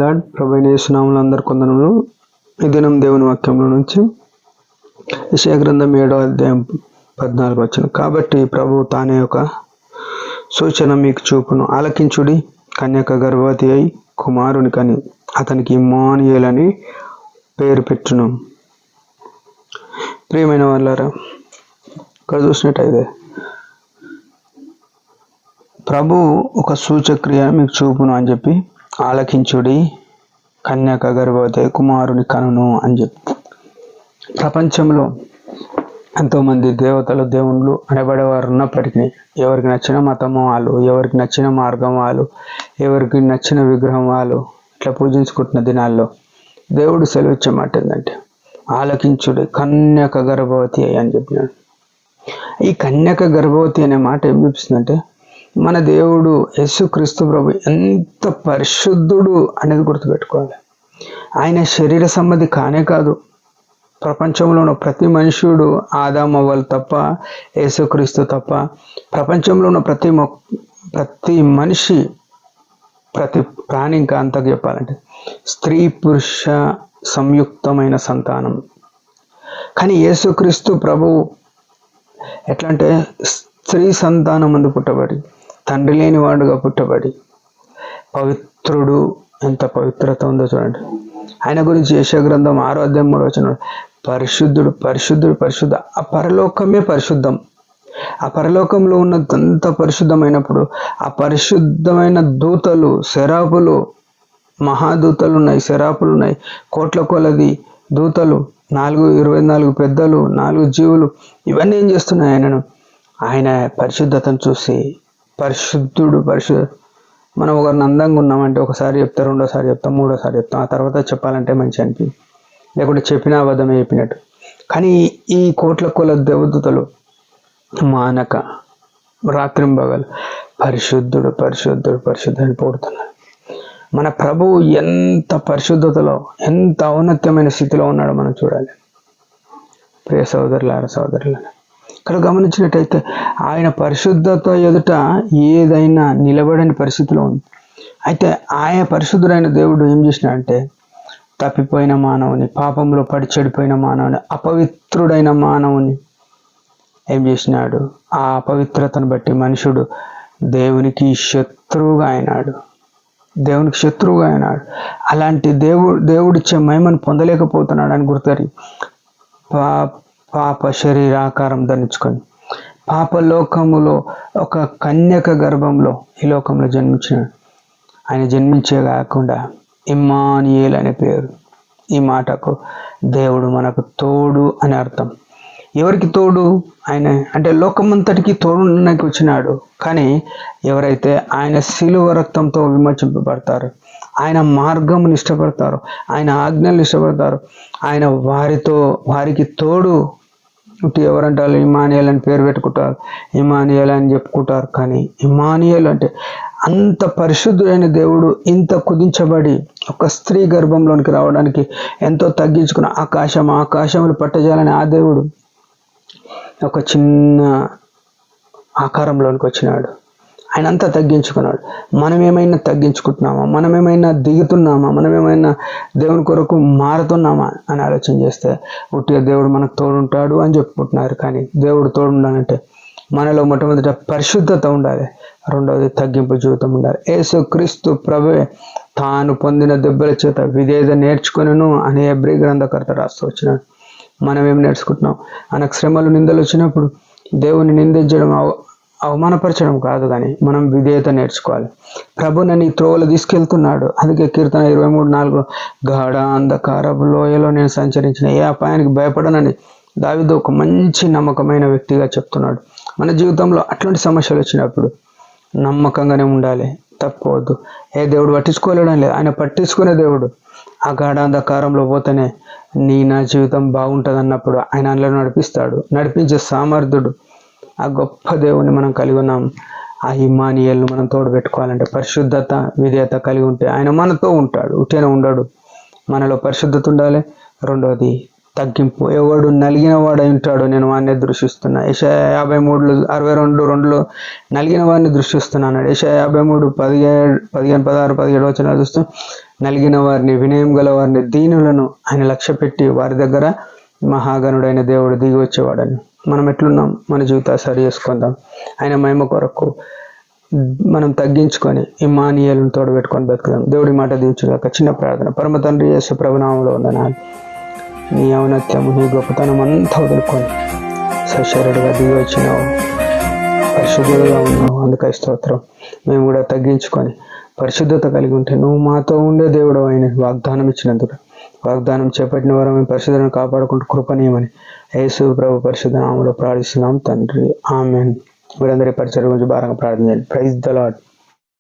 Lord. ప్రభువైన యేసు నామములో అందరికీ వందనములు. ఈ దినం దేవుని వాక్యంలో నుంచి యెషయా గ్రంథం 7వ అధ్యాయం 14వ వచనం. కాబట్టి ప్రభువు తానే ఒక సూచన మీకు చూపును, ఆలకించుడి. కన్యక గర్భవతి అయి కుమారుని కని అతనికి ఇమ్మానుయేల్ అని పేరు పెట్టును. ప్రియమైన వాళ్ళారా, ఇక్కడ చూసినట్టయితే ప్రభు ఒక సూచక్రియ మీకు చూపును అని చెప్పి, ఆలకించుడి, కన్యక గర్భవతి కుమారుని కనును అని చెప్పి. ప్రపంచంలో ఎంతోమంది దేవతలు దేవుళ్ళు అనబడేవారు ఉన్నప్పటికీ ఎవరికి నచ్చిన మతం వాళ్ళు, ఎవరికి నచ్చిన మార్గం వాళ్ళు, ఎవరికి నచ్చిన విగ్రహం వాళ్ళు ఇట్లా పూజించుకుంటున్న దినాల్లో దేవుడు సెలవిచ్చే మాట ఏంటంటే, ఆలకించుడి, కన్యక గర్భవతి అని చెప్పినాడు. ఈ కన్యక గర్భవతి అనే మాట ఏం చూపిస్తుందంటే, మన దేవుడు యేసుక్రీస్తు ప్రభు ఎంత పరిశుద్ధుడు అనేది గుర్తుపెట్టుకోవాలి. ఆయన శరీర సంబంధి కానే కాదు. ప్రపంచంలో ఉన్న ప్రతి మనుష్యుడు ఆదామవ్వలు తప్ప, యేసుక్రీస్తు తప్ప, ప్రపంచంలో ఉన్న ప్రతి మనిషి, ప్రతి ప్రాణి, ఇంకా అంతకు చెప్పాలంటే స్త్రీ పురుష సంయుక్తమైన సంతానం. కానీ యేసుక్రీస్తు ప్రభువు ఎట్లా అంటే స్త్రీ సంతానం ముందు పుట్టబడి, తండ్రి లేని వాడుగా పుట్టబడి, పవిత్రుడు. ఎంత పవిత్రత ఉందో చూడండి. ఆయన గురించి యెషయా గ్రంథం 6వ అధ్యాయం 3వ వచనం, పరిశుద్ధుడు పరిశుద్ధుడు పరిశుద్ధ. ఆ పరలోకమే పరిశుద్ధం. ఆ పరలోకంలో ఉన్నదంత పరిశుద్ధమైనప్పుడు ఆ పరిశుద్ధమైన దూతలు, శరాపులు, మహాదూతలు ఉన్నాయి, శరాపులు ఉన్నాయి, కోట్ల కొలది దూతలు, 24 పెద్దలు, 4 జీవులు, ఇవన్నీ ఏం చేస్తున్నాయి? ఆయన పరిశుద్ధతను చూసి పరిశుద్ధుడు మనం ఒకరిని అందంగా ఉన్నామంటే ఒకసారి చెప్తా, రెండోసారి చెప్తాం, మూడోసారి చెప్తాం, ఆ తర్వాత చెప్పాలంటే మంచి అనిపి, లేకుంటే చెప్పిన అబద్ధమే చెప్పినట్టు. కానీ ఈ కోట్ల కొలది దేవదూతలు మానక రాత్రింబగలు పరిశుద్ధుడు పరిశుద్ధుడు పరిశుద్ధుడు అని పోడుతున్నారు. మన ప్రభువు ఎంత పరిశుద్ధతలో, ఎంత ఔన్నత్యమైన స్థితిలో ఉన్నాడో మనం చూడాలి. ప్రియ సోదరులారా, సోదరులారా, ఇక్కడ గమనించినట్టయితే ఆయన పరిశుద్ధత ఎదుట ఏదైనా నిలబడని పరిస్థితిలో ఉంది. అయితే ఆయన పరిశుద్ధుడైన దేవుడు ఏం చేసినాడంటే, తప్పిపోయిన మానవుని, పాపంలో పడి చెడిపోయిన మానవుని, అపవిత్రుడైన మానవుని ఏం చేసినాడు? ఆ అపవిత్రతను బట్టి మనుషుడు దేవునికి శత్రువుగా అయినాడు. దేవునికి శత్రువుగా అయినాడు. అలాంటి దేవుడిచ్చే మహిమను పొందలేకపోతున్నాడు అని గుర్తరి పాప శరీరాకారం ధరించుకొని పాపలోకములో ఒక కన్యక గర్భంలో ఈ లోకంలో జన్మించినాడు. ఆయన జన్మించే కాకుండా ఇమ్మానుయేల్ అనే పేరు. ఈ మాటకు దేవుడు మనకు తోడు అని అర్థం. ఎవరికి తోడు? ఆయన అంటే లోకమంతటికి తోడుకి వచ్చినాడు. కానీ ఎవరైతే ఆయన శిలువ రక్తంతో విమోచింపబడతారో, ఆయన మార్గమును ఇష్టపడతారో, ఆయన ఆజ్ఞలు ఇష్టపడతారు, ఆయన వారికి తోడు. ఎవరంటారు? ఇమ్మానుయేల్ అని పేరు పెట్టుకుంటారు, ఇమ్మానుయేల్ అని చెప్పుకుంటారు. కానీ ఇమ్మానుయేల్ అంటే అంత పరిశుద్ధుడైన దేవుడు ఇంత కుదించబడి ఒక స్త్రీ గర్భంలోనికి రావడానికి ఎంతో తగ్గించుకున్న ఆకాశములు పట్టజాలని ఆ దేవుడు ఒక చిన్న ఆకారంలోనికి వచ్చినాడు. ఆయన అంతా తగ్గించుకున్నాడు. మనమేమైనా తగ్గించుకుంటున్నామా? మనమేమైనా దిగుతున్నామా? మనమేమైనా దేవుని కొరకు మారుతున్నామా అని ఆలోచన చేస్తే ఉట్టిగా దేవుడు మనకు తోడుంటాడు అని చెప్పుకుంటున్నారు. కానీ దేవుడు తోడుండాలంటే మనలో మొట్టమొదట పరిశుద్ధత ఉండాలి, రెండవది తగ్గింపు జీవితం ఉండాలి. యేసుక్రీస్తు ప్రభువే తాను పొందిన దెబ్బల చేత విధేయత నేర్చుకొనెను అని హెబ్రీ గ్రంథకర్త రాస్తూ వచ్చినాడు. మనం ఏం నేర్చుకుంటున్నాం? మనకు శ్రమలు, నిందలు వచ్చినప్పుడు దేవుని నిందించడం, అవమానపరచడం కాదు, కానీ మనం విధేయత నేర్చుకోవాలి. ప్రభు నన్ను ఈ త్రోవలో తీసుకెళ్తున్నాడు. అందుకే కీర్తన 23:4, గాఢ అంధకారపు లోయలో నేను సంచరించిన ఏ అపాయానికి భయపడనని దావీదు ఒక మంచి నమ్మకమైన వ్యక్తిగా చెప్తున్నాడు. మన జీవితంలో అట్లాంటి సమస్యలు వచ్చినప్పుడు నమ్మకంగానే ఉండాలి, తప్పుకోవద్దు. దేవుడు పట్టించుకోలేడం లేదు, ఆయన పట్టించుకునే దేవుడు. ఆ గాఢాంధకారంలో పోతేనే నా జీవితం బాగుంటుంది అన్నప్పుడు ఆయన అందులో నడిపిస్తాడు. నడిపించే సామర్థ్యుడు ఆ గొప్ప దేవుని మనం కలిగి ఉన్నాం. ఆ ఇమ్మానుయేల్ను మనం తోడు పెట్టుకోవాలంటే పరిశుద్ధత, విధేయత కలిగి ఉంటే ఆయన మనతో ఉంటాడు, ఉట్టిగానే ఉండడు. మనలో పరిశుద్ధత ఉండాలి. రెండవది తగ్గింపు. ఎవడు నలిగిన వాడై ఉంటాడో నేను వాడిని దృష్టిస్తున్నా. యెషయా 53:62 నలిగిన వాడిని దృష్టిస్తున్నాడు. యెషయా 53:15, 16, 17 వచనాలు చూస్తూ నలిగిన వారిని, వినయం గల వారిని, దీనులను ఆయన లక్ష్య పెట్టి వారి దగ్గర మహాగణుడైన దేవుడు దిగి వచ్చేవాడని. మనం ఎట్లున్నాం? మన జీవితాలు సరి చేసుకుందాం. ఆయన మహిమ కొరకు మనం తగ్గించుకొని ఇమ్మానుయేలును తోడబెట్టుకొని బతుకుదాం. దేవుడి మాట దీవించుగాక. చిన్న ప్రార్థన. పరమ తండ్రి యేసు ప్రభునామములో వందనాలు. నీ ఔన్నత్యము, నీ గొప్పతనం అంతా వదులుకొని సశరీరుడుగా దిగి వచ్చినావు, పరిశుద్ధులుగా ఉన్నావు. అందుకై స్తోత్రం. మేము కూడా తగ్గించుకొని పరిశుద్ధత కలిగి ఉంటే నువ్వు మాతో ఉండే దేవుడు అయిన వాగ్దానం ఇచ్చినందుకు, వాగ్దానం చేపట్టిన వారు మేము పరిశుద్ధను కాపాడుకుంటూ కృపనీయమని యేసు ప్రభు పరిశుద్ధ నామములో ప్రార్థిస్తున్నాం తండ్రి. ఆమేన్. మీరందరి పరిచయం గురించి భారంగా ప్రార్థన చేయండి. Praise the lord.